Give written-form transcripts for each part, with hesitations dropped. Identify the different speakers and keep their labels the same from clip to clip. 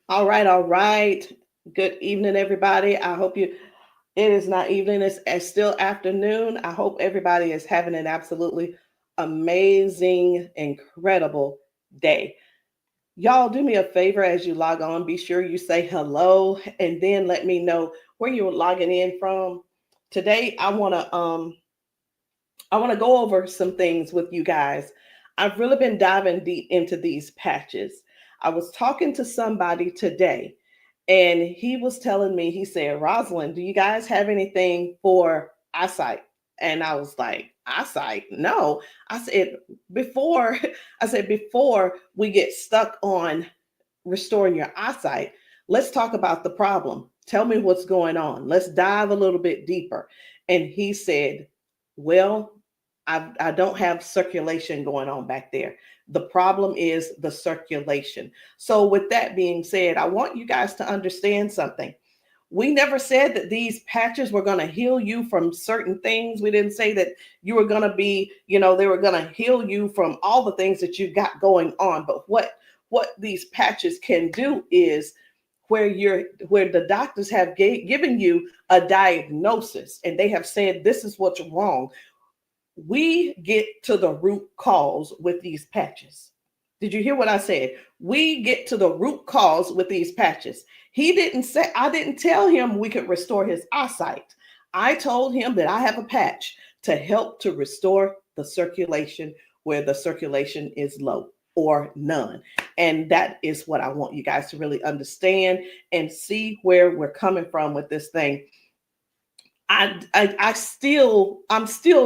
Speaker 1: All right, all right. Good evening, everybody. I hope it is not evening, it's still afternoon. I hope everybody is having an absolutely amazing, incredible day. Y'all, do me a favor as you log on. Be sure you say hello and then let me know where you're logging in from. Today, I want to go over some things with you guys. I've really been diving deep into these patches. I was talking to somebody today, and he was telling me, he said, Rosalind, do you guys have anything for eyesight? And I was like, eyesight? No. I said, before, before we get stuck on restoring your eyesight, let's talk about the problem. Tell me what's going on. Let's dive a little bit deeper. And he said, well, I don't have circulation going on back there. The problem is the circulation. So, with that being said, I want you guys to understand something. We never said that these patches were going to heal you from certain things. We didn't say that you were going to be, they were going to heal you from all the things that you got going on. But what these patches can do is where the doctors have given you a diagnosis and they have said this is what's wrong, we get to the root cause with these patches. Did you hear what I said? We get to the root cause with these patches. He didn't say, I didn't tell him we could restore his eyesight. I told him that I have a patch to help to restore the circulation where the circulation is low or none. And that is what I want you guys to really understand and see where we're coming from with this thing. I'm still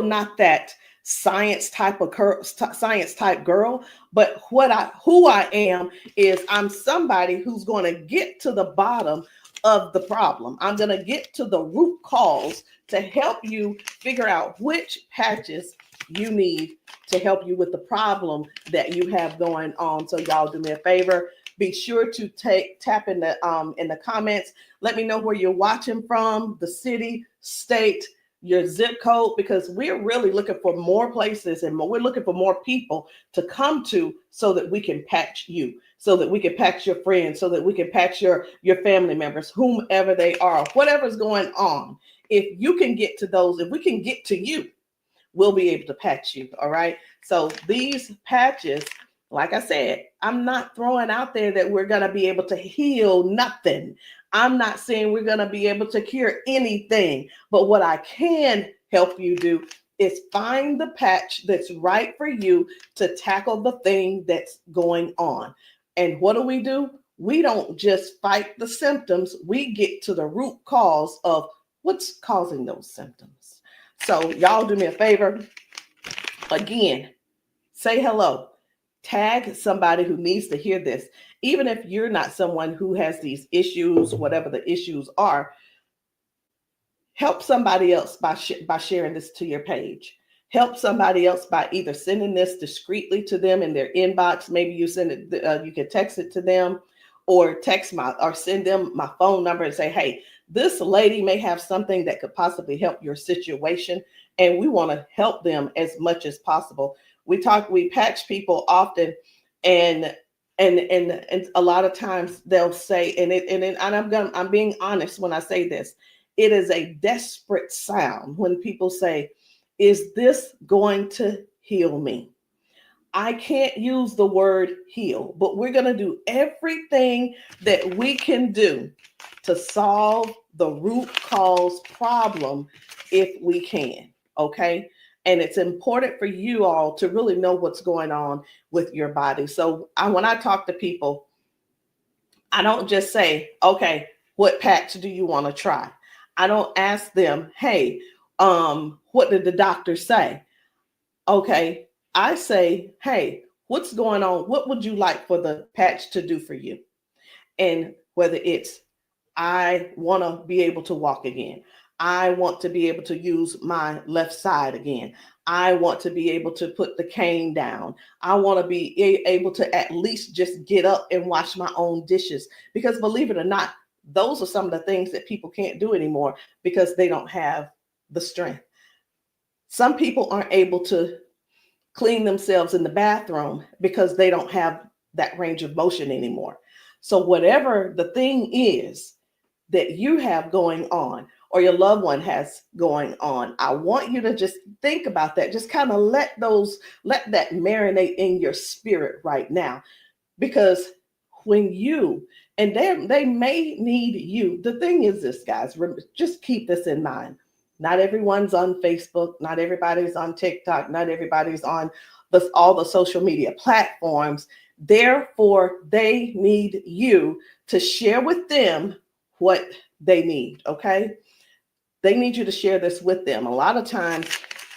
Speaker 1: not that science type girl, but who I am is I'm somebody who's going to get to the bottom of the problem. I'm going to get to the root cause to help you figure out which patches you need to help you with the problem that you have going on. So y'all do me a favor. Be sure to tap in the comments. Let me know where you're watching from, the city, state, your zip code, because we're really looking for more places and we're looking for more people to come to so that we can patch you, so that we can patch your friends, so that we can patch your family members, whomever they are, whatever's going on. If you can get to those, if we can get to you, we'll be able to patch you. All right. So these patches, like I said, I'm not throwing out there that we're going to be able to heal nothing. I'm not saying we're going to be able to cure anything. But what I can help you do is find the patch that's right for you to tackle the thing that's going on. And what do? We don't just fight the symptoms, we get to the root cause of what's causing those symptoms. So, y'all do me a favor. Again, say hello. Tag somebody who needs to hear this. Even if you're not someone who has these issues, whatever the issues are, help somebody else by sharing this to your page. Help somebody else by either sending this discreetly to them in their inbox. Maybe you send it, you can text it to them, or send them my phone number and say, hey, this lady may have something that could possibly help your situation, and we want to help them as much as possible. We patch people often, and a lot of times they'll say, I'm being honest when I say this, it is a desperate sound when people say, is this going to heal me? I can't use the word heal, but we're going to do everything that we can do to solve the root cause problem if we can. Okay. And it's important for you all to really know what's going on with your body. So when I talk to people, I don't just say, okay, what patch do you want to try? I don't ask them, hey, what did the doctor say? Okay, I say, hey, what's going on? What would you like for the patch to do for you? And whether it's, I want to be able to walk again. I want to be able to use my left side again. I want to be able to put the cane down. I want to be able to at least just get up and wash my own dishes. Because believe it or not, those are some of the things that people can't do anymore because they don't have the strength. Some people aren't able to clean themselves in the bathroom because they don't have that range of motion anymore. So whatever the thing is that you have going on or your loved one has going on, I want you to just think about that. Just kind of let that marinate in your spirit right now. Because when you, and they may need you. The thing is this, guys, just keep this in mind. Not everyone's on Facebook, not everybody's on TikTok, not everybody's on all the social media platforms. Therefore, they need you to share with them what they need, okay? They need you to share this with them. A lot of times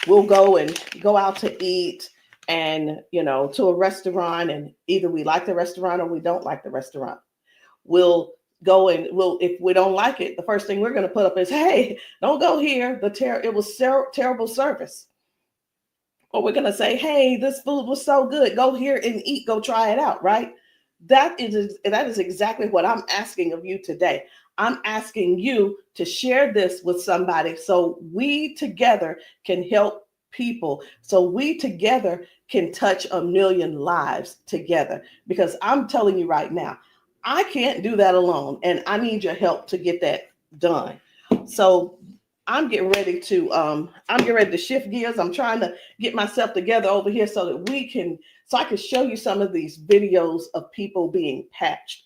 Speaker 1: we'll go out to eat and, to a restaurant, and either we like the restaurant or we don't like the restaurant. We'll go and if we don't like it, the first thing we're going to put up is, hey, don't go here. It was terrible service. Or we're going to say, hey, this food was so good. Go here and eat. Go try it out, right? That is exactly what I'm asking of you today. I'm asking you to share this with somebody so we together can help people, so we together can touch 1 million lives together. Because I'm telling you right now, I can't do that alone, and I need your help to get that done. So I'm getting ready to shift gears. I'm trying to get myself together over here so that I can show you some of these videos of people being patched,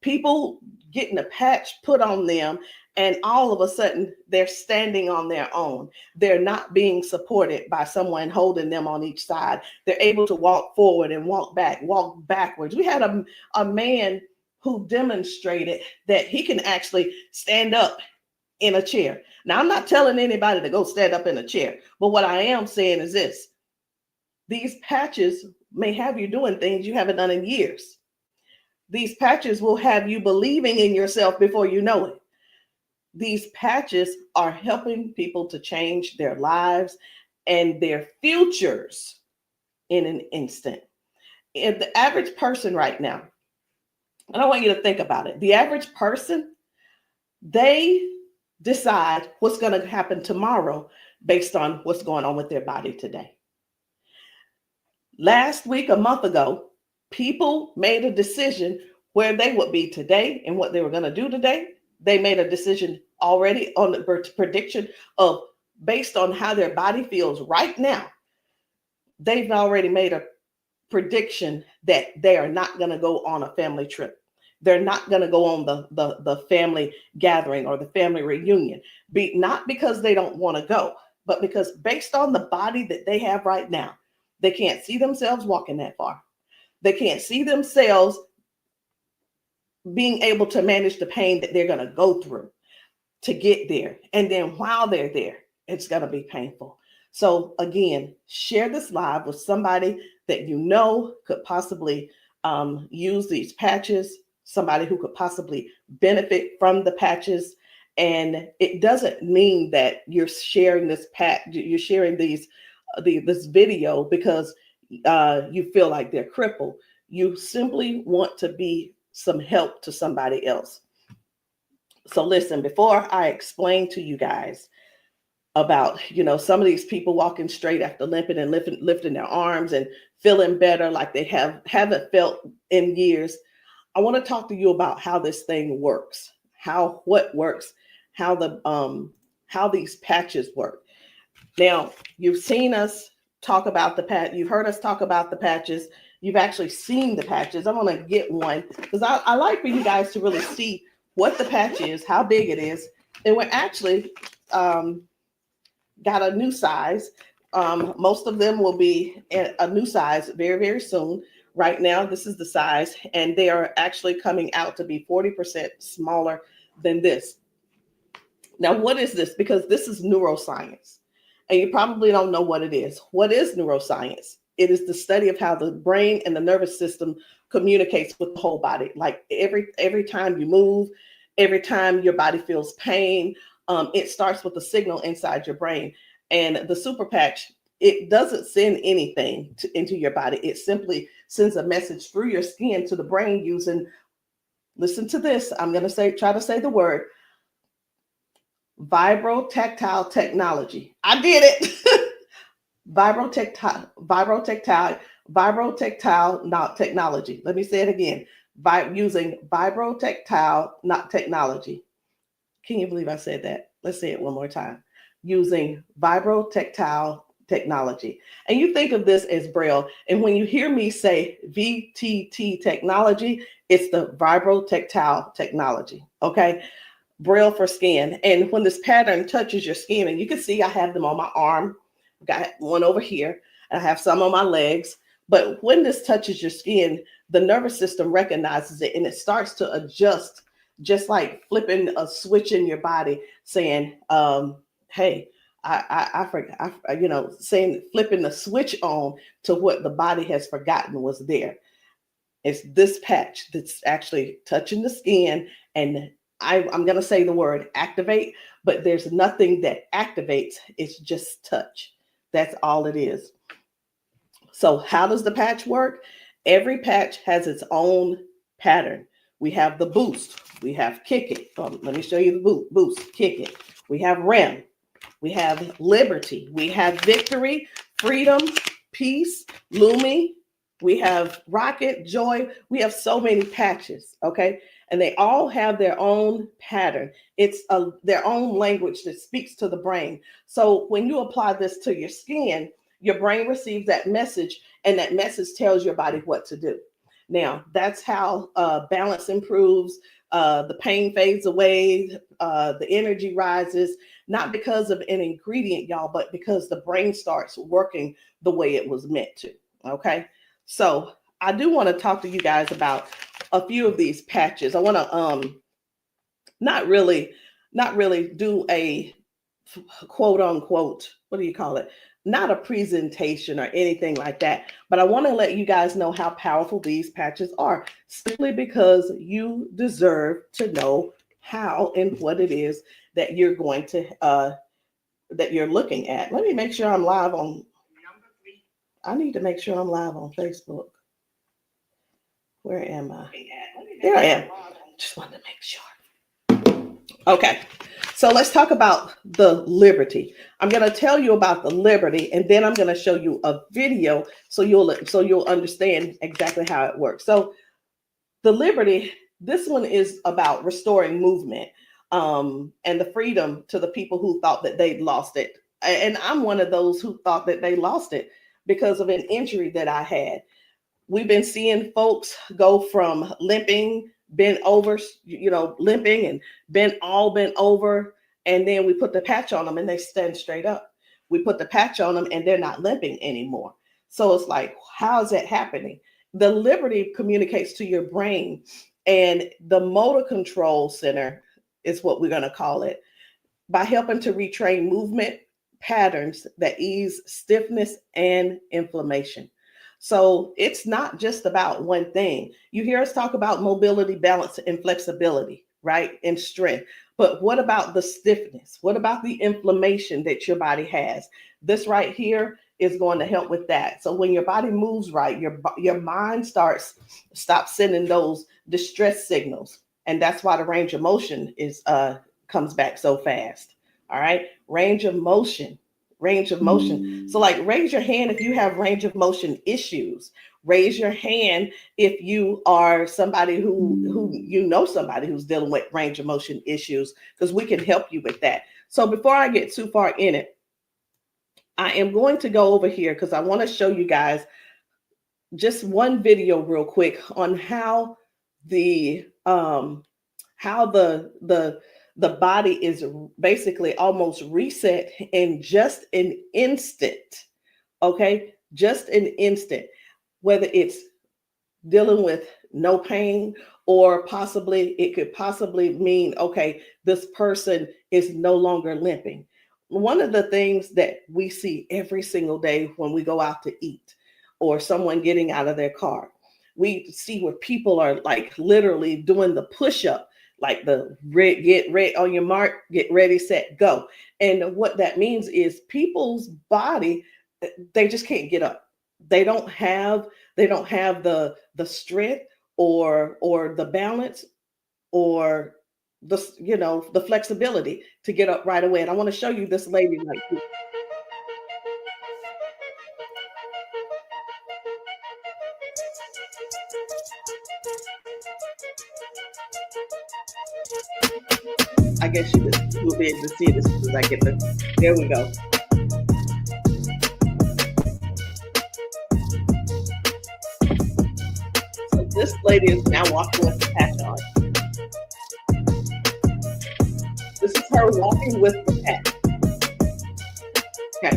Speaker 1: people getting a patch put on them, and all of a sudden they're standing on their own. They're not being supported by someone holding them on each side. They're able to walk forward and walk backwards. We had a man who demonstrated that he can actually stand up in a chair. Now, I'm not telling anybody to go stand up in a chair, but what I am saying is this: these patches may have you doing things you haven't done in years. These patches will have you believing in yourself before you know it. These patches are helping people to change their lives and their futures in an instant. And the average person right now, and I want you to think about it. The average person, they decide what's going to happen tomorrow based on what's going on with their body today. Last week, a month ago, people made a decision where they would be today and what they were going to do today. They made a decision already on the prediction of based on how their body feels right now. They've already made a prediction that they are not going to go on a family trip. They're not going to go on the family gathering or the family reunion. Not because they don't want to go, but because based on the body that they have right now, they can't see themselves walking that far. They can't see themselves being able to manage the pain that they're going to go through to get there. And then while they're there, it's going to be painful. So again, share this live with somebody that you know could possibly use these patches, somebody who could possibly benefit from the patches. And it doesn't mean that you're sharing this you're sharing this video because you feel like they're crippled. You simply want to be some help to somebody else. So listen, before I explain to you guys about, some of these people walking straight after limping and lifting their arms and feeling better like they haven't felt in years, I want to talk to you about how this thing works, what works, how these patches work. Now, you've seen us talk about you've heard us talk about the patches. You've actually seen the patches. I'm going to get one because I like for you guys to really see what the patch is, how big it is. And we're actually got a new size. Most of them will be a new size very, very soon. Right now, this is the size, and they are actually coming out to be 40% smaller than this. Now, what is this? Because this is neuroscience, and you probably don't know what it is. What is neuroscience? It is the study of how the brain and the nervous system communicates with the whole body. Like every time you move, every time your body feels pain, it starts with a signal inside your brain. And the super patch, it doesn't send anything into your body. It simply sends a message through your skin to the brain using, listen to this, I'm going to try to say the word, vibrotactile technology. I did it. Vibrotactile technology. Let me say it again. using vibrotactile not technology. Can you believe I said that? Let's say it one more time. Using vibrotactile technology. And you think of this as Braille. And when you hear me say VTT technology, it's the vibrotactile technology. Okay. Braille for skin. And when this pattern touches your skin, and you can see I have them on my arm, got one over here, and I have some on my legs. But when this touches your skin, the nervous system recognizes it and it starts to adjust, just like flipping a switch in your body, saying, hey, I forgot, saying, flipping the switch on to what the body has forgotten was there. It's this patch that's actually touching the skin, and I'm going to say the word activate, but there's nothing that activates. It's just touch. That's all it is. So how does the patch work? Every patch has its own pattern. We have the boost. We have kick it. Let me show you the boost, kick it. We have REM. We have liberty. We have victory, freedom, peace, Lumi. We have rocket, joy. We have so many patches, okay? And they all have their own pattern. It's their own language that speaks to the brain. So when you apply this to your skin, your brain receives that message, and that message tells your body what to do. Now, that's how balance improves, the pain fades away, the energy rises, not because of an ingredient, y'all, but because the brain starts working the way it was meant to. Okay. So I do want to talk to you guys about a few of these patches. I want to not really do a quote unquote, what do you call it? Not a presentation or anything like that, but I want to let you guys know how powerful these patches are, simply because you deserve to know how and what it is that you're going to that you're looking at. Let me make sure I'm live on. I need to make sure I'm live on Facebook. Where am I? There I am. Just wanted to make sure. Okay, so let's talk about the liberty. I'm going to tell you about the liberty, and then I'm going to show you a video so you'll understand exactly how it works. So the liberty, this one is about restoring movement, and the freedom to the people who thought that they'd lost it. And I'm one of those who thought that they lost it because of an injury that I had. We've been seeing folks go from limping, bent over, limping and bent over. And then we put the patch on them and they stand straight up. We put the patch on them and they're not limping anymore. So it's like, how is that happening? The liberty communicates to your brain, and the motor control center is what we're going to call it, by helping to retrain movement patterns that ease stiffness and inflammation. So it's not just about one thing. You hear us talk about mobility, balance, and flexibility, right? And strength. But what about the stiffness? What about the inflammation that your body has? This right here is going to help with that. So when your body moves right, your mind stops sending those distress signals. And that's why the range of motion comes back so fast. All right. Range of motion. So like, raise your hand if you have range of motion issues. Raise your hand if you are somebody who somebody who's dealing with range of motion issues, because we can help you with that. So before I get too far in it, I am going to go over here because I want to show you guys just one video real quick on how the body is basically almost reset in just an instant. Okay, just an instant. Whether it's dealing with no pain, or it could possibly mean, okay, this person is no longer limping. One of the things that we see every single day when we go out to eat, or someone getting out of their car, we see where people are like literally doing the push-up, like the get ready on your mark, get ready, set, go. And what that means is people's body, they just can't get up. They don't have the strength or the balance or the flexibility to get up right away. And I want to show you this lady right here. I guess you will be able to see it as soon as I get the. There we go. So this lady is now walking with the patch on. This is her walking with the patch. Okay.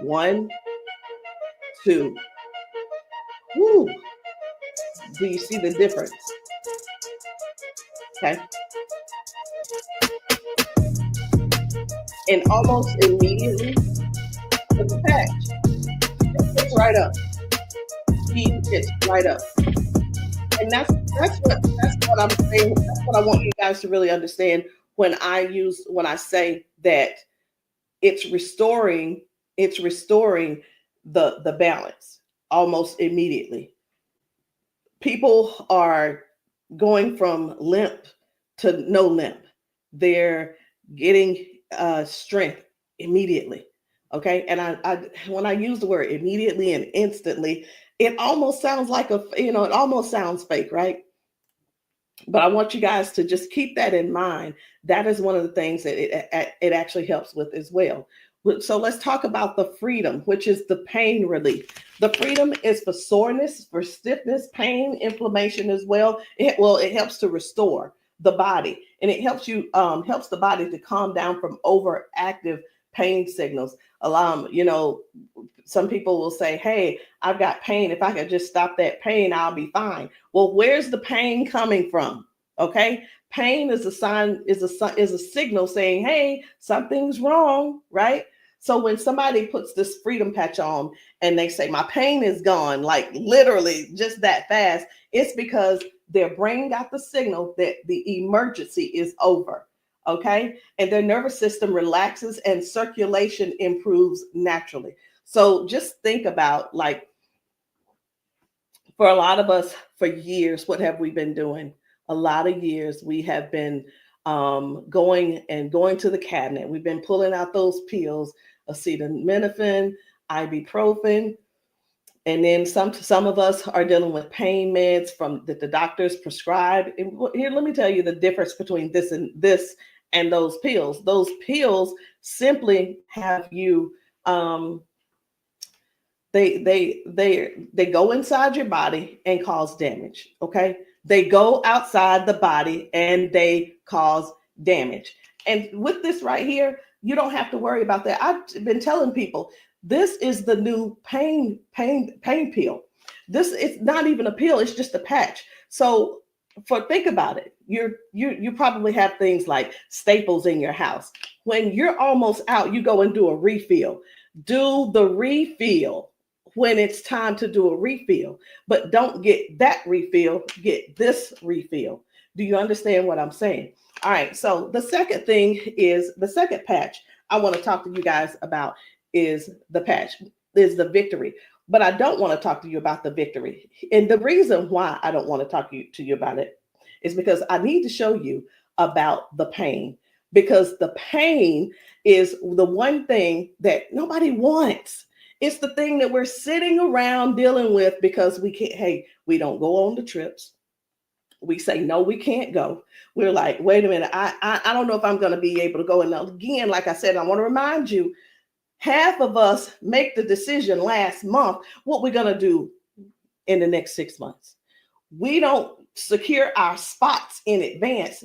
Speaker 1: 1, 2. Woo. Do you see the difference? Okay. And almost immediately with the patch, it gets right up. Speed gets right up. And that's what I'm saying. That's what I want you guys to really understand when I say that it's restoring the balance almost immediately. People are going from limp to no limp. They're getting strength immediately. Okay. And I when I use the word immediately and instantly, it almost sounds like it almost sounds fake, right? But I want you guys to just keep that in mind. That is one of the things that it actually helps with as well. So let's talk about the freedom, which is the pain relief. The freedom is for soreness, for stiffness, pain, inflammation as well. It helps to restore the body, and it helps the body to calm down from overactive pain signals. Some people will say, "Hey, I've got pain. If I could just stop that pain, I'll be fine." Well, where's the pain coming from? Okay, pain is a sign, is a signal saying, "Hey, something's wrong," right? So when somebody puts this freedom patch on and they say, "My pain is gone," like literally just that fast, it's because their brain got the signal that the emergency is over. Okay, and their nervous system relaxes and circulation improves naturally. So just think about, like, for a lot of us, for years, what have we been doing? A lot of years we have been going to the cabinet. We've been pulling out those pills, acetaminophen, ibuprofen, and then some of us are dealing with pain meds from that the doctors prescribe. And here, let me tell you the difference between this and those pills. Those pills simply have you they go inside your body and cause damage. Okay, they go outside the body and they cause damage. And with this right here, you don't have to worry about that. I've been telling people this is the new pain pill. This is not even a pill, it's just a patch. So think about it. You probably have things like staples in your house. When you're almost out, you go and do a refill. Do the refill when it's time to do a refill, but don't get that refill, get this refill. Do you understand what I'm saying? All right, so the second patch I want to talk to you guys about is the victory. But I don't want to talk to you about the victory. And the reason why I don't want to talk to you about it is because I need to show you about the pain, because the pain is the one thing that nobody wants. It's the thing that we're sitting around dealing with because we don't go on the trips. We say, no, we can't go. We're like, wait a minute, I don't know if I'm going to be able to go. And again, like I said, I want to remind you, half of us make the decision last month what we're going to do in the next 6 months. We don't secure our spots in advance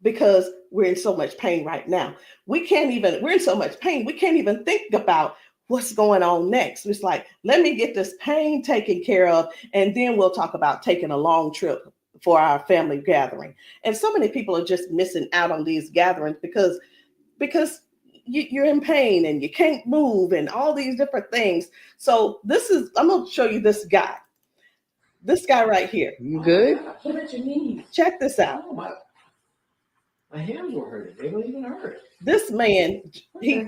Speaker 1: because we're in so much pain right now. We're in so much pain, we can't even think about what's going on next. It's like, let me get this pain taken care of, and then we'll talk about taking a long trip for our family gathering. And so many people are just missing out on these gatherings because you're in pain and you can't move and all these different things. So I'm going to show you this guy right here.
Speaker 2: You good?
Speaker 3: What about your knees?
Speaker 1: Check this out.
Speaker 3: Oh, my hands were hurting. They don't even hurt.
Speaker 1: This man, he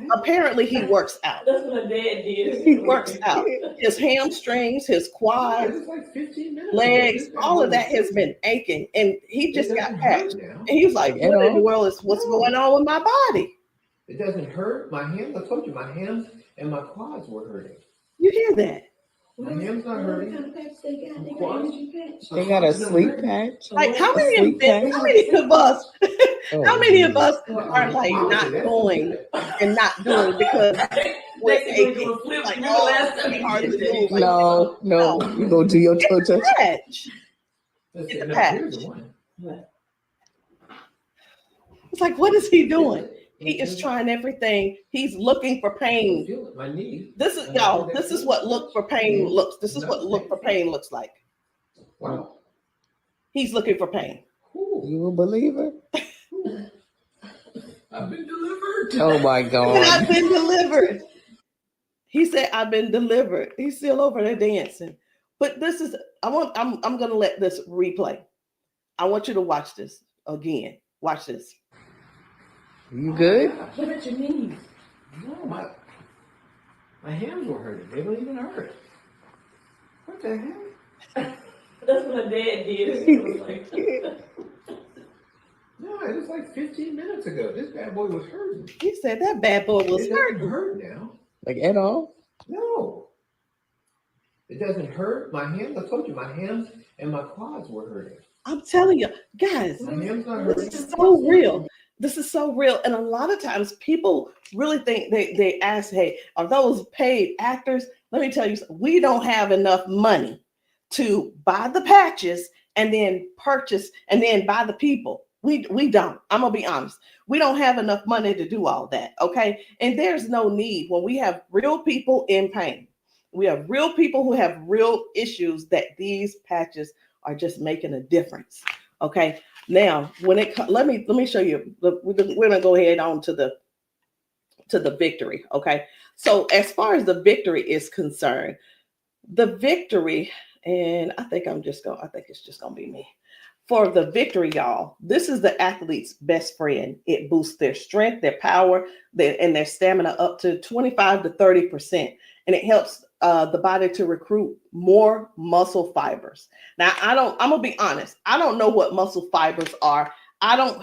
Speaker 1: works out.
Speaker 3: That's what my dad did.
Speaker 1: He works out. His hamstrings, his quads,
Speaker 3: like 15 minutes
Speaker 1: legs, all of that has been aching. And he just got patched. And he was like, what in the world is what's going on with my body?
Speaker 3: It doesn't hurt. My hands, I told you, my hands and my quads were hurting.
Speaker 1: You hear that?
Speaker 3: My hand's not hurting.
Speaker 2: What kind of patch they got? They got
Speaker 3: Quads?
Speaker 2: energy patch.
Speaker 4: They got a sleep patch.
Speaker 1: Like how
Speaker 4: A
Speaker 1: many
Speaker 4: sleep patch.
Speaker 1: how many of us
Speaker 4: Oh,
Speaker 1: how many of us
Speaker 3: Well,
Speaker 1: are like not
Speaker 3: that's
Speaker 1: going
Speaker 3: good.
Speaker 1: and not doing because we're
Speaker 2: They can
Speaker 1: aching?
Speaker 2: do a flip.
Speaker 1: Like,
Speaker 2: Remember
Speaker 1: oh,
Speaker 2: last
Speaker 1: it's gonna be
Speaker 2: time?
Speaker 1: hard to move. Like,
Speaker 4: No,
Speaker 1: no.
Speaker 4: you go do your toe touch.
Speaker 1: Patch.
Speaker 3: Let's
Speaker 1: It's
Speaker 3: see,
Speaker 1: a
Speaker 3: now,
Speaker 1: patch.
Speaker 3: here's the one.
Speaker 1: It's like, what is he doing?
Speaker 3: Feel it.
Speaker 1: He is trying everything. He's looking for pain.
Speaker 3: Feel it. My knee.
Speaker 1: This is y'all. This is what look for pain looks. This is what look for pain looks like.
Speaker 3: Wow.
Speaker 1: He's looking for pain.
Speaker 4: You a believer?
Speaker 3: I've been delivered.
Speaker 4: Oh my
Speaker 1: And
Speaker 4: God.
Speaker 1: I've been delivered. He said, "I've been delivered." He's still over there dancing. But this is. I'm gonna let this replay. I want you to watch this again. Watch this.
Speaker 4: You good?
Speaker 2: What about your knees?
Speaker 3: No, my hands were hurting. They don't even hurt. What the heck?
Speaker 2: That's what my dad did. It was like,
Speaker 3: No, it was like 15 minutes ago. This bad boy was hurting.
Speaker 1: He said that bad boy was
Speaker 3: It doesn't
Speaker 1: hurting.
Speaker 3: hurt now.
Speaker 4: Like at all?
Speaker 3: No. It doesn't hurt. My hands, I told you, my hands and my quads were hurting.
Speaker 1: I'm telling you, guys,
Speaker 3: My hands not hurting.
Speaker 1: this is so real. This is so real. And a lot of times people really think they ask, hey, are those paid actors? Let me tell you, we don't have enough money to buy the patches and then purchase and then buy the people. We don't. I'm gonna be honest. We don't have enough money to do all that. Okay. And there's no need when we have real people in pain. We have real people who have real issues that these patches are just making a difference. Okay. Now, when it let me show you. We're gonna go ahead on to the victory. Okay. So as far as the victory is concerned, the victory, and I think it's just gonna be me. For the victory, y'all, this is the athlete's best friend. It boosts their strength, their power, and their stamina up to 25 to 30%. And it helps the body to recruit more muscle fibers. Now, I'm gonna be honest. I don't know what muscle fibers are. I don't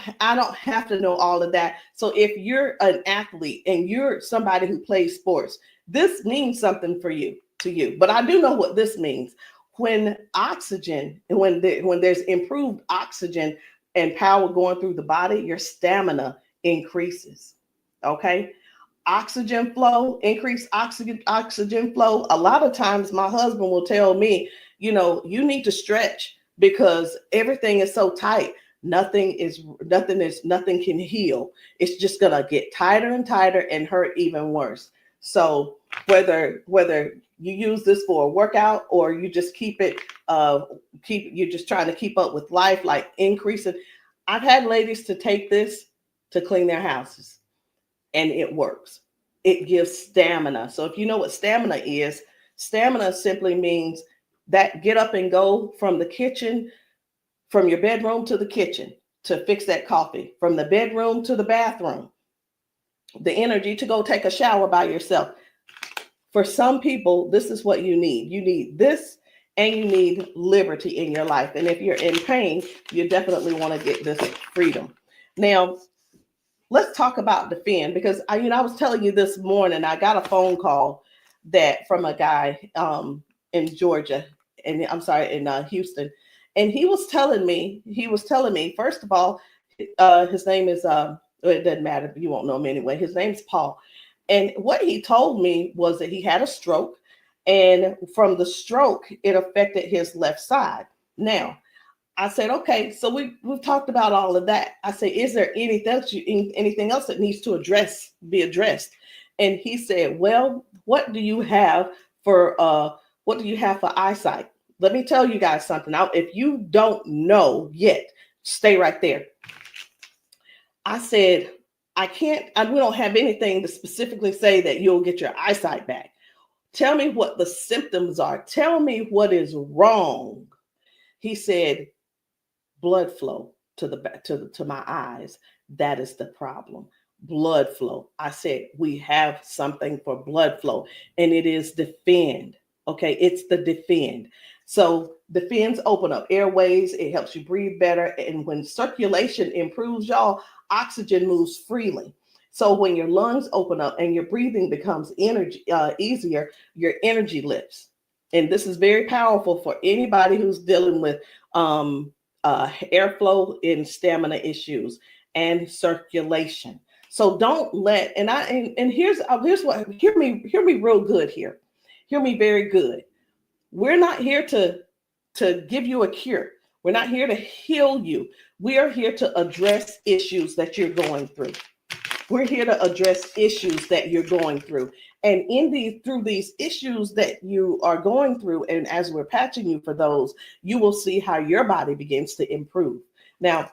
Speaker 1: have to know all of that. So if you're an athlete and you're somebody who plays sports, this means something to you. But I do know what this means. When oxygen, when there's improved oxygen and power going through the body, your stamina increases. Okay. Oxygen flow, increased oxygen flow. A lot of times my husband will tell me, you need to stretch because everything is so tight. Nothing can heal. It's just gonna get tighter and tighter and hurt even worse. So whether you use this for a workout or you just you're just trying to keep up with life, like increasing. I've had ladies to take this to clean their houses and it works. It gives stamina. So if you know what stamina simply means that get up and go from the kitchen, from your bedroom to the kitchen to fix that coffee, from the bedroom to the bathroom, the energy to go take a shower by yourself. For some people, this is what you need. You need this and you need liberty in your life. And if you're in pain, you definitely want to get this freedom. Now, let's talk about defend because I was telling you this morning, I got a phone call from a guy in Georgia, and I'm sorry, in Houston. And he was telling me, first of all, his name is, it doesn't matter, you won't know him anyway. His name's Paul. And what he told me was that he had a stroke, and from the stroke, it affected his left side. Now, I said, okay, so we've talked about all of that. I said, is there anything else that needs to be addressed? And he said, well, what do you have for eyesight? Let me tell you guys something. Now, if you don't know yet, stay right there. I said, we don't have anything to specifically say that you'll get your eyesight back. Tell me what the symptoms are. Tell me what is wrong. He said, blood flow to my eyes. That is the problem. Blood flow. I said, we have something for blood flow, and it is defend. Okay, it's the defend. So defends open up airways. It helps you breathe better. And when circulation improves, y'all, oxygen moves freely. So when your lungs open up and your breathing becomes easier, your energy lifts. and this is very powerful for anybody who's dealing with airflow and stamina issues and circulation. So don't let, and here's what, hear me real good here. Hear me very good. We're not here to give you a cure. We're not here to heal you. We are here to address issues that you're going through. We're here to address issues that you're going through. And through these issues that you are going through, and as we're patching you for those, you will see how your body begins to improve. Now,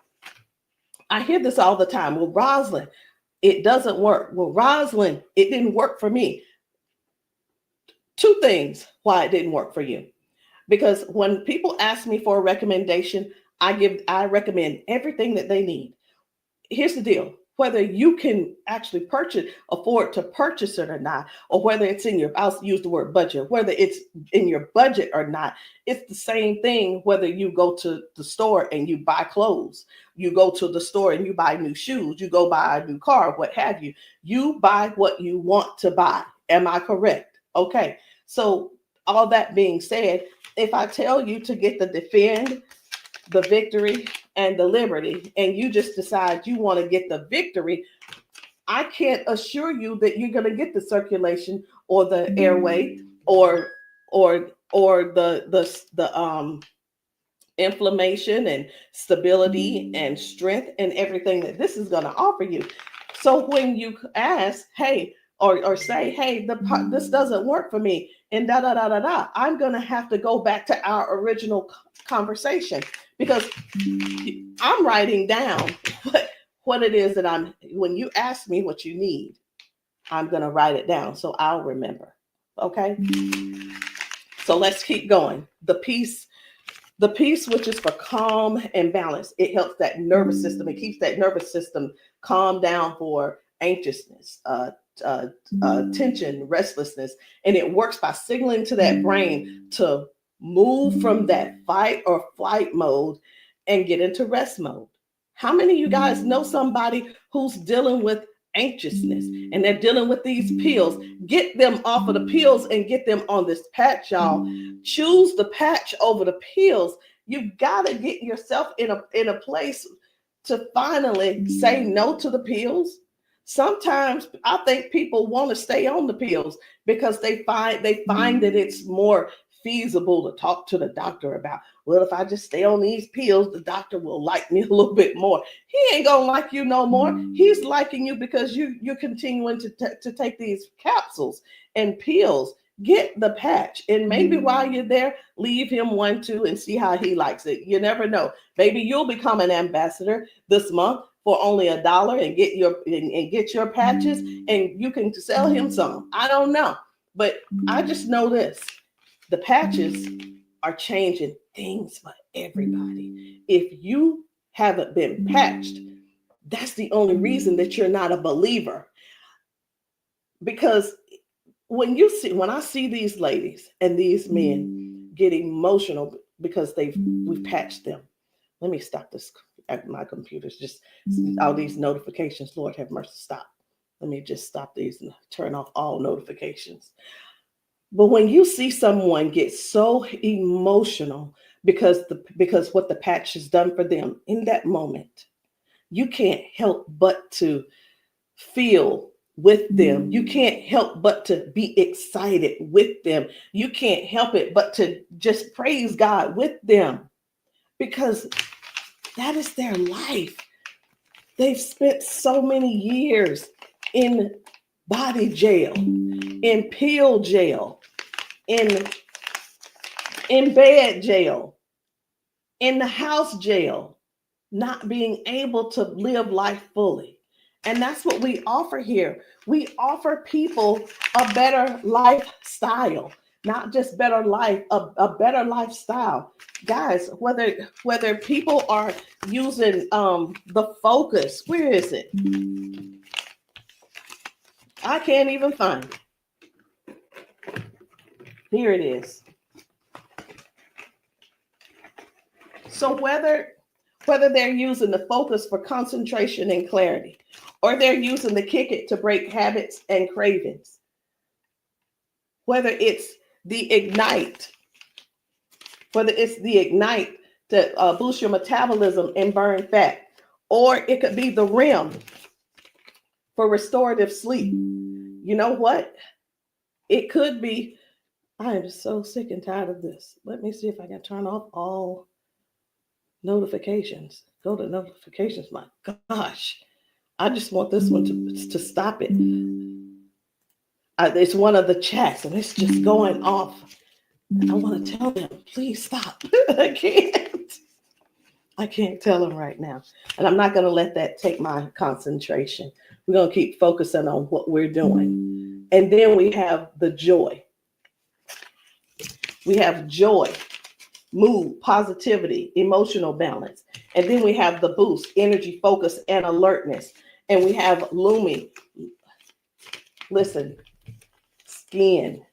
Speaker 1: I hear this all the time. Well, Rosalind, it doesn't work. Well, Rosalind, it didn't work for me. Two things why it didn't work for you. Because when people ask me for a recommendation, I recommend everything that they need. Here's the deal. Whether you can actually afford to purchase it or not, or whether it's I'll use the word budget, whether it's in your budget or not, it's the same thing whether you go to the store and you buy clothes, you go to the store and you buy new shoes, you go buy a new car, what have you. You buy what you want to buy. Am I correct? Okay. So all that being said, if I tell you to get the Defend, the Victory, and the Liberty, and you just decide you want to get the Victory, I can't assure you that you're going to get the circulation or the airway or the inflammation and stability and strength and everything that this is going to offer you. So when you ask, hey, or say, hey, this doesn't work for me, and da da da da da, I'm going to have to go back to our original conversation, because I'm writing down what it is that when you ask me what you need, I'm going to write it down so I'll remember. Okay. So let's keep going. The peace, which is for calm and balance. It helps that nervous system. It keeps that nervous system calm down for anxiousness, tension, restlessness. And it works by signaling to that brain to move from that fight or flight mode and get into rest mode. How many of you guys know somebody who's dealing with anxiousness and they're dealing with these pills? Get them off of the pills and get them on this patch, y'all. Choose the patch over the pills. You got to get yourself in a place to finally say no to the pills. Sometimes I think people want to stay on the pills because they find that it's more feasible to talk to the doctor about, well, if I just stay on these pills, the doctor will like me a little bit more. He ain't gonna like you no more. He's liking you because you're continuing to take these capsules and pills. Get the patch, and maybe while you're there, leave him one too and see how he likes it. You never know. Maybe you'll become an ambassador this month for only $1 and get your patches, and you can sell him some. I don't know, but I just know this. The patches are changing things for everybody. If you haven't been patched, that's the only reason that you're not a believer. Because when I see these ladies and these men get emotional because we've patched them. Let me stop this. My computer's just all these notifications. Lord have mercy, stop. Let me just stop these and turn off all notifications. But when you see someone get so emotional because what the patch has done for them in that moment, you can't help but to feel with them. You can't help but to be excited with them. You can't help it but to just praise God with them, because that is their life. They've spent so many years in body jail, in pill jail, in bed jail, in the house jail, not being able to live life fully. And that's what we offer here. We offer people a better lifestyle, not just better life, a better lifestyle. Guys, whether people are using the Focus, where is it? I can't even find it. Here it is. So whether they're using the Focus for concentration and clarity, or they're using the Kick It to break habits and cravings, whether it's the ignite, it's the ignite to boost your metabolism and burn fat, or it could be the REM for restorative sleep. You know what? It could be. I am so sick and tired of this. Let me see if I can turn off all notifications. Go to notifications. My gosh, I just want this one to stop it. It's one of the chats, and it's just going off. I want to tell them, please stop. I can't. I can't tell them right now. And I'm not going to let that take my concentration. We're going to keep focusing on what we're doing. And then we have the joy. We have joy, mood, positivity, emotional balance. And then we have the boost, energy, focus, and alertness. And we have Lumi. Listen, skin,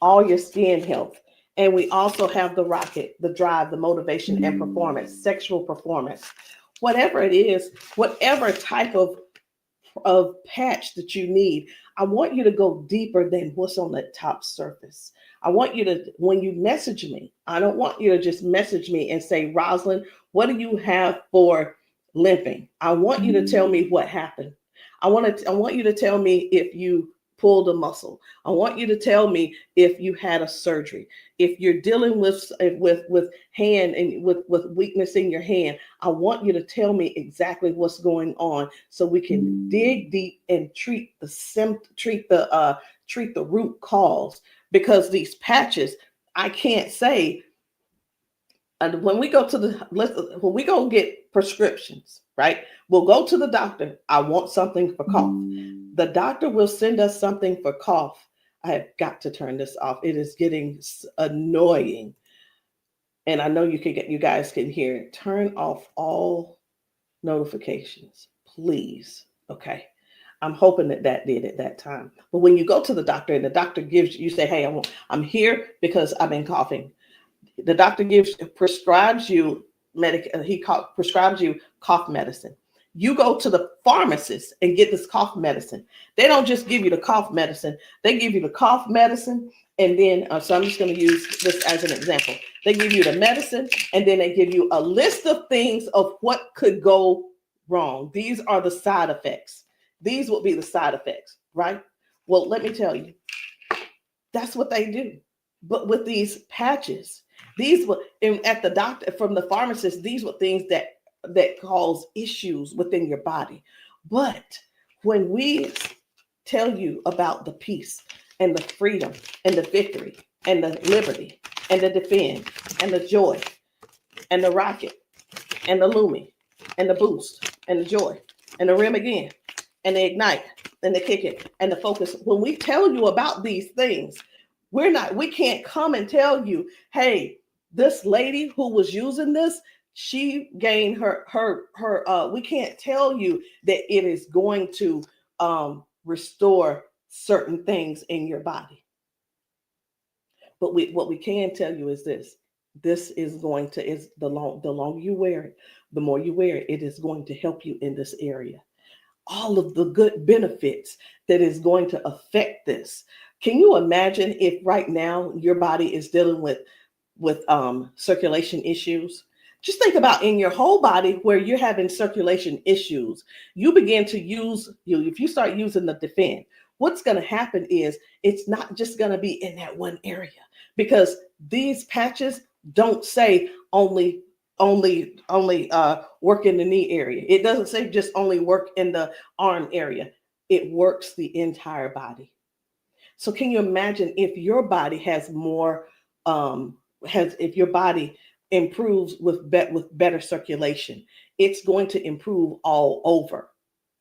Speaker 1: all your skin health. And we also have the rocket, the drive, the motivation and performance, sexual performance. Whatever it is, whatever type of patch that you need, I want you to go deeper than what's on the top surface. I want you to, when you message me, I don't want you to just message me and say, Rosalind, what do you have for limping? I want you to tell me what happened. I want you to tell me if you pulled a muscle. I want you to tell me if you had a surgery. If you're dealing with hand and with weakness in your hand, I want you to tell me exactly what's going on so we can dig deep and treat the root cause. Because these patches, I can't say. And when we go get prescriptions, right? We'll go to the doctor. I want something for cough. The doctor will send us something for cough. I have got to turn this off. It is getting annoying. And I know you guys can hear it. Turn off all notifications, please. Okay. I'm hoping that did at that time. But when you go to the doctor and the doctor gives you say, hey, I'm here because I've been coughing. The doctor prescribes you prescribes you cough medicine. You go to the pharmacist and get this cough medicine. They don't just give you the cough medicine. They give you the cough medicine. And then, so I'm just going to use this as an example. They give you the medicine and then they give you a list of things of what could go wrong. These are the side effects. These will be the side effects, right? Well, let me tell you, that's what they do. But with these patches, these were at the doctor from the pharmacist, these were things that cause issues within your body. But when we tell you about the peace and the freedom and the victory and the liberty and the defend and the joy and the rocket and the Lumi and the boost and the joy and the rim again and the ignite and the kick it and the focus, when we tell you about these things, we can't come and tell you, hey, this lady who was using this, she gained we can't tell you that it is going to restore certain things in your body. But what we can tell you is this is going to, the longer you wear it, the more you wear it, it is going to help you in this area. All of the good benefits that is going to affect this. Can you imagine if right now your body is dealing with circulation issues? Just think about in your whole body where you're having circulation issues. You begin to if you start using the defend, what's going to happen is it's not just going to be in that one area, because these patches don't say only work in the knee area. It doesn't say just only work in the arm area. It works the entire body. So can you imagine if your body has more, if your body improves with better circulation, it's going to improve all over.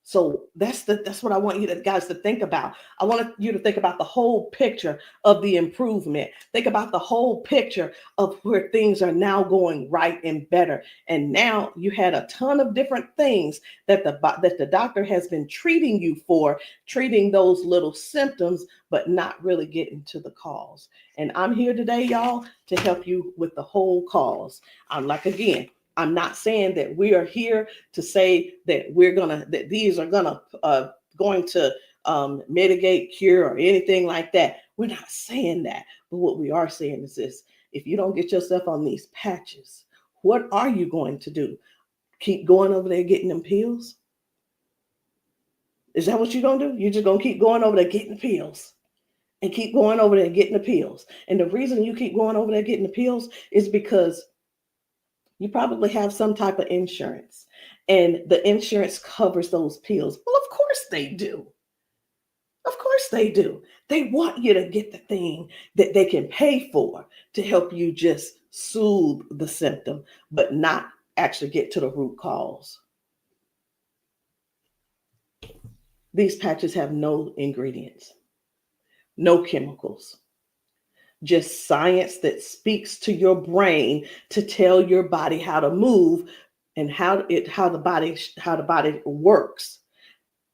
Speaker 1: So that's what I want you guys to think about. I want you to think about the whole picture of the improvement. Think about the whole picture of where things are now going right and better. And now you had a ton of different things that the doctor has been treating you for, treating those little symptoms, but not really getting to the cause. And I'm here today, y'all, to help you with the whole cause. I'm not saying that we are here to say that these are going to mitigate, cure, or anything like that. We're not saying that. But what we are saying is this: if you don't get yourself on these patches, what are you going to do? Keep going over there getting them pills? Is that what you're going to do? You're just going to keep going over there getting pills and keep going over there getting the pills. And the reason you keep going over there getting the pills is because you probably have some type of insurance, and the insurance covers those pills. Well, of course they do. Of course they do. They want you to get the thing that they can pay for to help you just soothe the symptom, but not actually get to the root cause. These patches have no ingredients, no chemicals, just science that speaks to your brain to tell your body how to move and how the body works,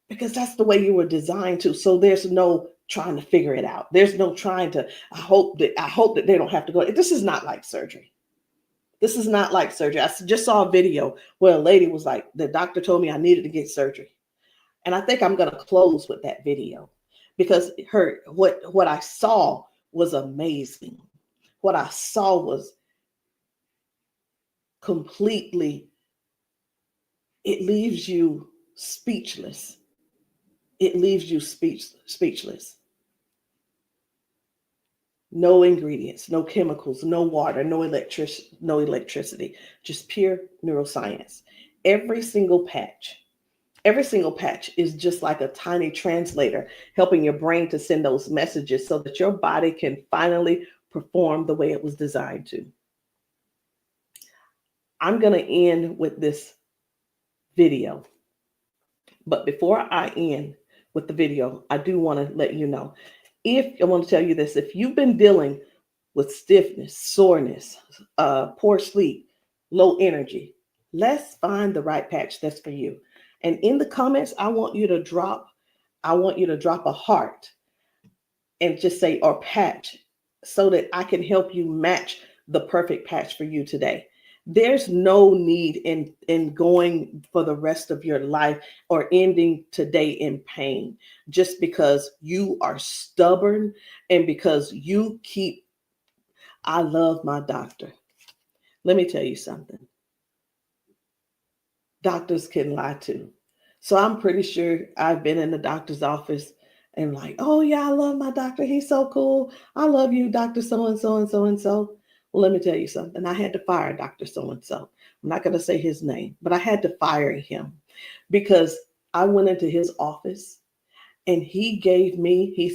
Speaker 1: because that's the way you were designed to. So there's no trying to figure it out. There's no trying to, I hope that they don't have to go. This is not like surgery. This is not like surgery. I just saw a video where a lady was like, the doctor told me I needed to get surgery. And I think I'm going to close with that video, because what I saw was amazing. What I saw was completely, it leaves you speechless. It leaves you speechless. No ingredients, no chemicals, no water, no electricity, just pure neuroscience. Every single patch is just like a tiny translator, helping your brain to send those messages so that your body can finally perform the way it was designed to. I'm going to end with this video. But before I end with the video, I do want to let you know, I want to tell you this: if you've been dealing with stiffness, soreness, poor sleep, low energy, let's find the right patch that's for you. And in the comments, I want you to drop a heart and just say, or patch, so that I can help you match the perfect patch for you today. There's no need in going for the rest of your life or ending today in pain just because you are stubborn and because you keep, I love my doctor. Let me tell you something. Doctors can lie too. So I'm pretty sure I've been in the doctor's office and like, oh yeah, I love my doctor. He's so cool. I love you, Dr. So-and-so and so-and-so. Well, let me tell you something. I had to fire Dr. So-and-so. I'm not going to say his name, but I had to fire him because I went into his office and he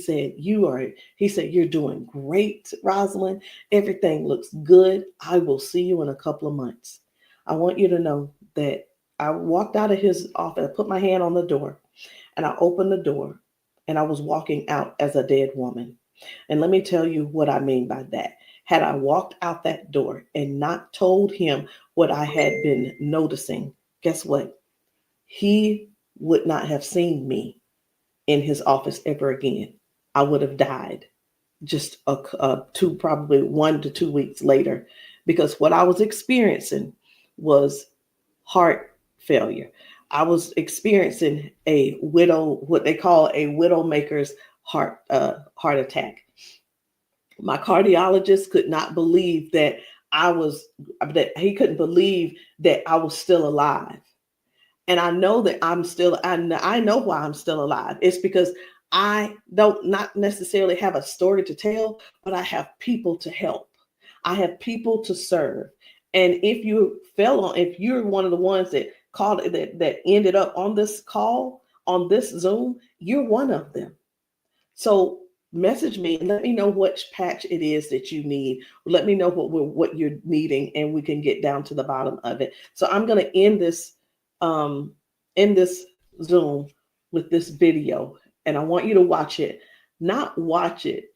Speaker 1: said, you're doing great, Rosalind. Everything looks good. I will see you in a couple of months. I want you to know that I walked out of his office, I put my hand on the door and I opened the door and I was walking out as a dead woman. And let me tell you what I mean by that. Had I walked out that door and not told him what I had been noticing, guess what? He would not have seen me in his office ever again. I would have died just probably 1 to 2 weeks later, because what I was experiencing was heart failure. I was experiencing what they call a widowmaker's heart attack. My cardiologist could not believe that he couldn't believe that I was still alive. And I know that I know why I'm still alive. It's because I don't not necessarily have a story to tell, but I have people to help. I have people to serve. And if you're one of the ones that that ended up on this call, on this Zoom, you're one of them. So message me and let me know which patch it is that you need. Let me know what you're needing, and we can get down to the bottom of it. So I'm going to end this Zoom with this video, and I want you to watch it. Not watch it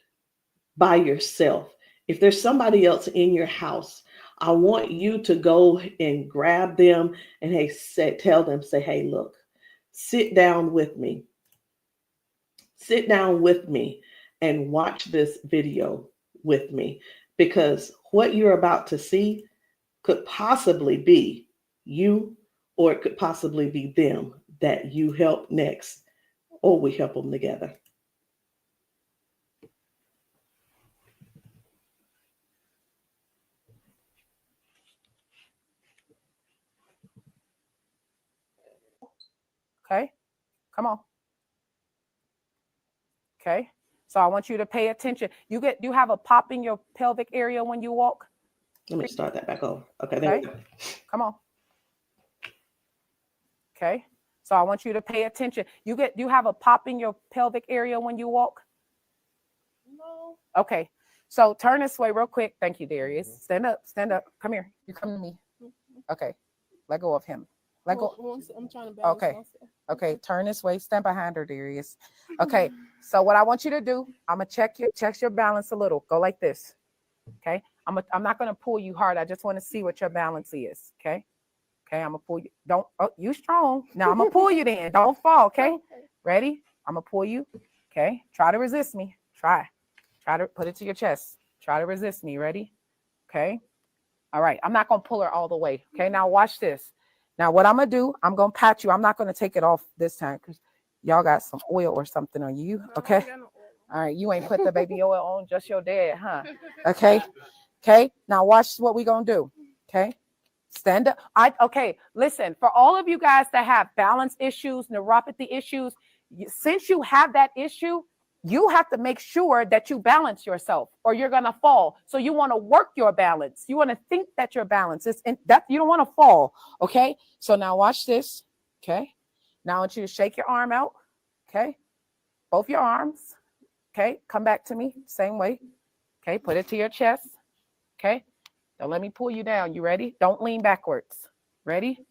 Speaker 1: by yourself. If there's somebody else in your house, I want you to go and grab them and tell them, say, hey, look, sit down with me. Sit down with me and watch this video with me, because what you're about to see could possibly be you, or it could possibly be them that you help next, or we help them together.
Speaker 5: Okay, come on. Okay, so I want you to pay attention. You have a pop in your pelvic area when you walk.
Speaker 1: Let me start that back over. Okay, there we go.
Speaker 5: Come on. Okay, so I want you to pay attention. You have a pop in your pelvic area when you walk.
Speaker 6: No.
Speaker 5: Okay, so turn this way real quick. Thank you, Darius. Stand up. Stand up. Come here. You come to me. Okay, let go of him. Let go.
Speaker 6: I'm trying to balance
Speaker 5: Okay.
Speaker 6: myself.
Speaker 5: Okay, turn this way. Stand behind her, Darius. Okay, so what I want you to do, I'm gonna check your balance a little. Go like this. Okay, I'm not gonna pull you hard. I just want to see what your balance is. Okay. Okay, I'm gonna pull you. You strong. Now I'm gonna pull you then. Don't fall. Okay. Ready? I'm gonna pull you. Okay. Try to resist me. Try to put it to your chest. Try to resist me. Ready? Okay. All right. I'm not gonna pull her all the way. Okay. Now watch this. Now what I'm gonna do, I'm gonna pat you. I'm not gonna take it off this time because y'all got some oil or something on you. Okay. All right. You ain't put the baby oil on, just your dad, huh? Okay. Okay. Now watch what we gonna do. Okay. Stand up. Okay. Listen, for all of you guys that have balance issues, neuropathy issues, since you have that issue, you have to make sure that you balance yourself or you're going to fall. So you want to work your balance. You want to think that your balance is that you don't want to fall. Okay. So now watch this. Okay. Now I want you to shake your arm out. Okay. Both your arms. Okay. Come back to me. Same way. Okay. Put it to your chest. Okay. Now let me pull you down. You ready? Don't lean backwards. Ready?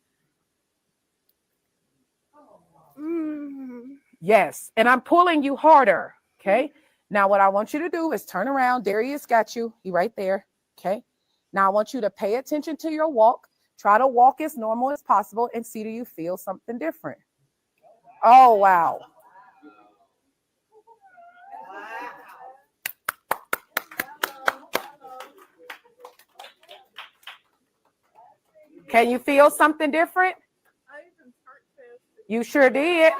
Speaker 5: Yes. And I'm pulling you harder. Okay. Now what I want you to do is turn around. Darius got you. He right there. Okay. Now I want you to pay attention to your walk. Try to walk as normal as possible and see, do you feel something different? Oh, wow. Can you feel something different? You sure did.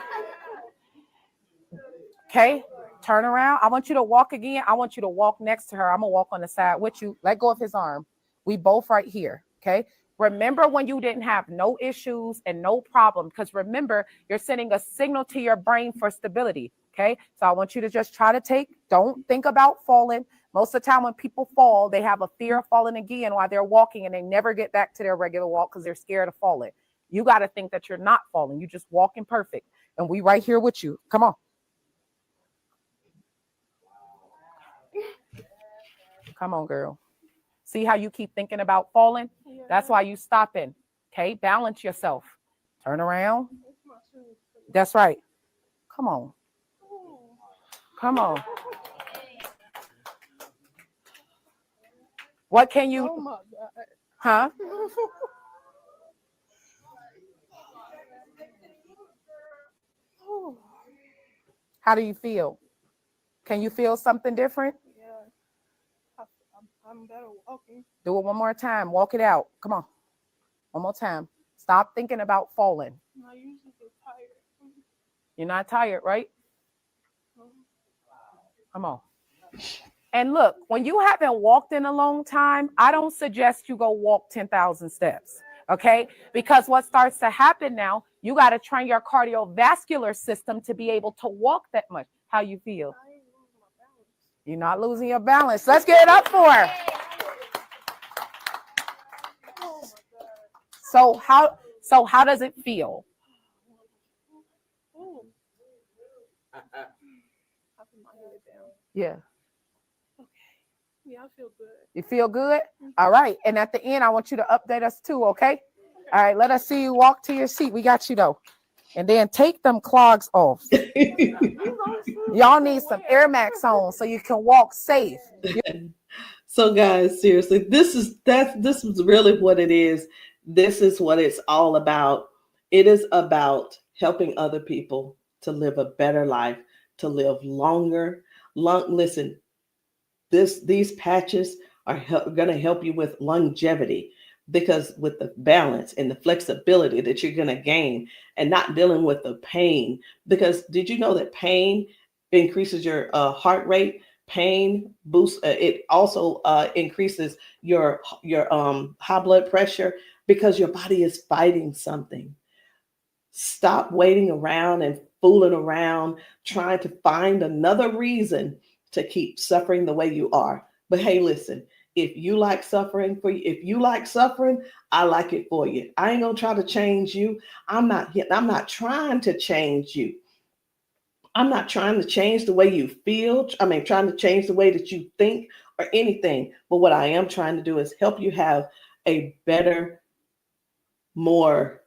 Speaker 5: Okay, turn around. I want you to walk again. I want you to walk next to her. I'm going to walk on the side with you. Let go of his arm. We both right here. Okay. Remember when you didn't have no issues and no problem, because remember, you're sending a signal to your brain for stability. Okay. So I want you to just try to don't think about falling. Most of the time when people fall, they have a fear of falling again while they're walking and they never get back to their regular walk because they're scared of falling. You got to think that you're not falling. You just walking perfect. And we right here with you. Come on. Come on, girl. See how you keep thinking about falling? Yeah. That's why you stopping. Okay, balance yourself. Turn around. That's right. Come on. Come on. What can you? Oh my God. Huh? How do you feel? Can you feel something different?
Speaker 6: Yeah. I'm better walking.
Speaker 5: Do it one more time. Walk it out. Come on. One more time. Stop thinking about falling.
Speaker 6: I usually get tired.
Speaker 5: You're not tired, right? Come on. And look, when you haven't walked in a long time, I don't suggest you go walk 10,000 steps. Okay? Because what starts to happen now, you got to train your cardiovascular system to be able to walk that much. How you feel? You're not losing your balance. Let's get it up for her. So how does it feel? Yeah.
Speaker 6: Okay. Yeah, I feel good.
Speaker 5: You feel good? All right. And at the end, I want you to update us too, okay? All right, let us see you walk to your seat. We got you though. And then take them clogs off. Y'all need some Air Max on so you can walk safe.
Speaker 1: So guys, seriously, this is really what it is. This is what it's all about. It is about helping other people to live a better life, to live longer. Listen, these patches are going to help you with longevity, because with the balance and the flexibility that you're going to gain and not dealing with the pain. Because did you know that pain increases your heart rate? Pain boosts. It also increases your high blood pressure because your body is fighting something. Stop waiting around and fooling around trying to find another reason to keep suffering the way you are. But hey, listen, if you like suffering if you like suffering, I like it for you. I ain't gonna try to change you. I'm not trying to change you. I'm not trying to change the way you feel. I mean, trying to change the way that you think or anything. But what I am trying to do is help you have a better, more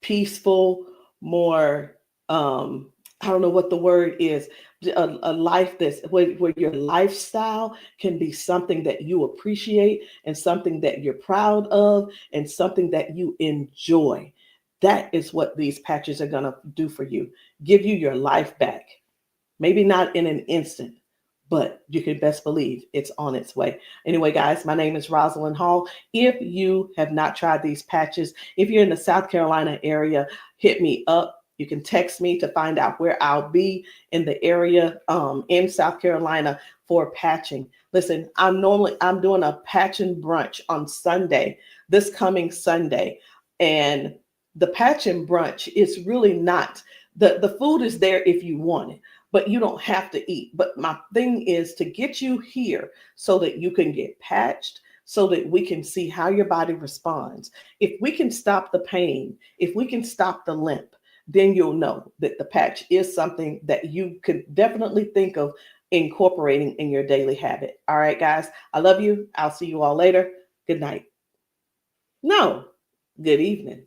Speaker 1: peaceful, more I don't know what the word is, a life that's where your lifestyle can be something that you appreciate and something that you're proud of and something that you enjoy. That is what these patches are going to do for you. Give you your life back. Maybe not in an instant, but you can best believe it's on its way. Anyway, guys, my name is Rosalind Hall. If you have not tried these patches, if you're in the South Carolina area, hit me up. You can text me to find out where I'll be in the area in South Carolina for patching. Listen, I'm doing a patching brunch on Sunday, this coming Sunday. And the patching brunch is really not, the food is there if you want it, but you don't have to eat. But my thing is to get you here so that you can get patched, so that we can see how your body responds. If we can stop the pain, if we can stop the limp, then you'll know that the patch is something that you could definitely think of incorporating in your daily habit. All right, guys, I love you. I'll see you all later. Good night. No, good evening.